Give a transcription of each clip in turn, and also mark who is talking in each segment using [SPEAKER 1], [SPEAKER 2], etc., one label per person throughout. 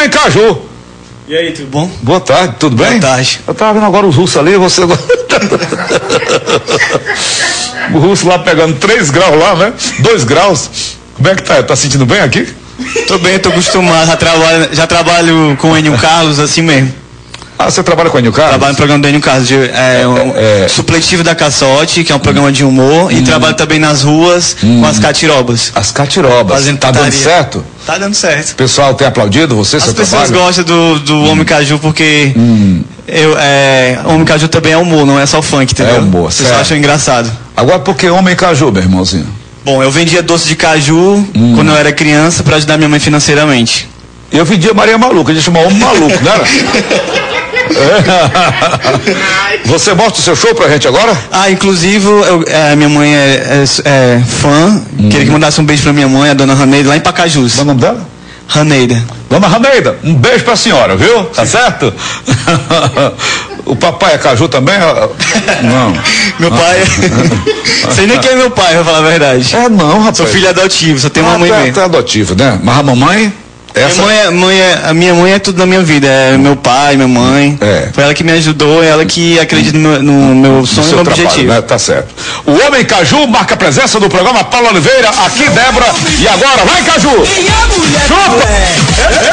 [SPEAKER 1] Homem Caju.
[SPEAKER 2] E aí, tudo bom?
[SPEAKER 1] Boa tarde, tudo bem?
[SPEAKER 2] Boa tarde.
[SPEAKER 1] Eu tava vendo agora os russos ali, você agora... O russo lá pegando 3 graus lá, né? 2 graus. Como é que tá? Tá sentindo bem aqui?
[SPEAKER 2] Tô bem, tô acostumado, já trabalho com o Enio Carlos, assim mesmo.
[SPEAKER 1] Ah, você trabalha com o Enio Carlos?
[SPEAKER 2] Trabalho no programa do Enio Carlos, Supletivo da Caçote, que é um programa de humor, e trabalho também nas ruas com as catirobas.
[SPEAKER 1] As catirobas.
[SPEAKER 2] Fazendo
[SPEAKER 1] tá dando
[SPEAKER 2] putaria.
[SPEAKER 1] certo?
[SPEAKER 2] Tá dando certo.
[SPEAKER 1] O pessoal tem aplaudido você, seu trabalho?
[SPEAKER 2] As pessoas gostam do Homem Caju porque Homem Caju também é humor, não é só funk, entendeu?
[SPEAKER 1] É humor,
[SPEAKER 2] Vocês
[SPEAKER 1] certo.
[SPEAKER 2] acham engraçado.
[SPEAKER 1] Agora, por que Homem Caju, meu irmãozinho?
[SPEAKER 2] Bom, eu vendia doce de caju quando eu era criança pra ajudar minha mãe financeiramente.
[SPEAKER 1] Eu vendia Maria Maluca, a gente chamava Homem Maluco, não era? Você mostra o seu show pra gente agora?
[SPEAKER 2] Inclusive, minha mãe é fã. Queria que mandasse um beijo pra minha mãe, a dona Raneida, lá em Pacajus.
[SPEAKER 1] Qual é o nome dela?
[SPEAKER 2] Raneida.
[SPEAKER 1] Dona Raneida, um beijo pra senhora, viu? Tá certo? O papai é caju também? Não.
[SPEAKER 2] Meu pai. Sei nem quem é meu pai, pra falar a verdade.
[SPEAKER 1] Não, rapaz.
[SPEAKER 2] Sou filho adotivo, só tenho uma mãe mesmo.
[SPEAKER 1] Tá adotivo, né? Mas a mamãe?
[SPEAKER 2] A minha mãe é tudo na minha vida, é meu pai, minha mãe. Foi ela que me ajudou, é ela que acredita no meu sonho e no objetivo.
[SPEAKER 1] Né? Tá certo. O Homem Caju marca a presença do programa Paulo Oliveira, aqui Débora, e agora vai Caju!
[SPEAKER 3] Chupa!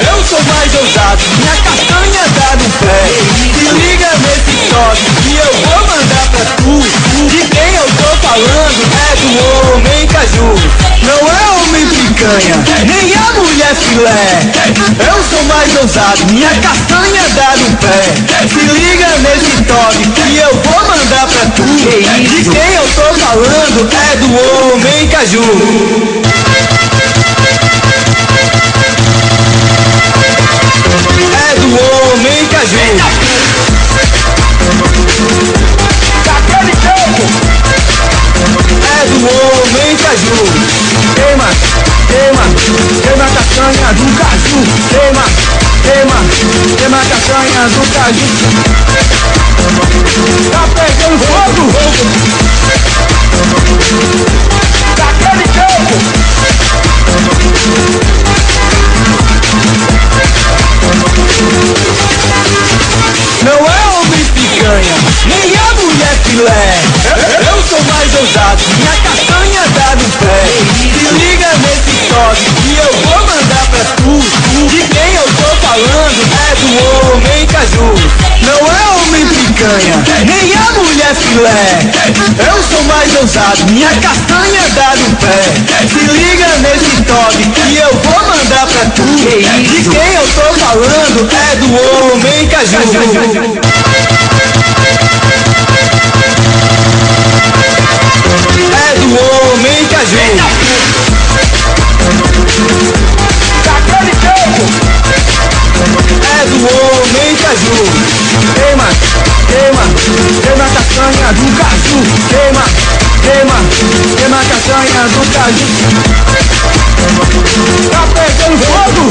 [SPEAKER 3] Eu sou mais ousado, minha castanha dá no pé. Se liga nesse toque que eu vou mandar pra tu. De quem eu tô falando é do Homem Caju. Não é homem picanha, nem a mulher filé. Eu sou mais ousado, minha castanha dá no pé. Se liga nesse toque que eu vou mandar pra tu. De quem eu tô falando é do Homem Caju. É do Homem Caju. Daquele tempo. É do Homem Caju. Queima, queima, queima a castanha do caju. Queima, queima, queima a castanha do caju. Tá pegando fogo. Daquele tempo. Não é homem picanha, nem a mulher filé. Eu sou mais ousado, minha castanha dá no pé. Se liga nesse toque que eu vou mandar pra tu. De quem eu tô falando é do Homem Caju. Não é homem picanha, nem a mulher filé. Eu sou mais ousado, minha castanha dá no pé. Se liga nesse toque que eu vou mandar pra tu. De quem eu tô falando é do Homem Caju. É do Homem Caju. Daquele tempo. É do Homem Caju. Queima, queima, queima a castanha do caju. Queima, queima, queima a castanha do caju. Tá pegando fogo.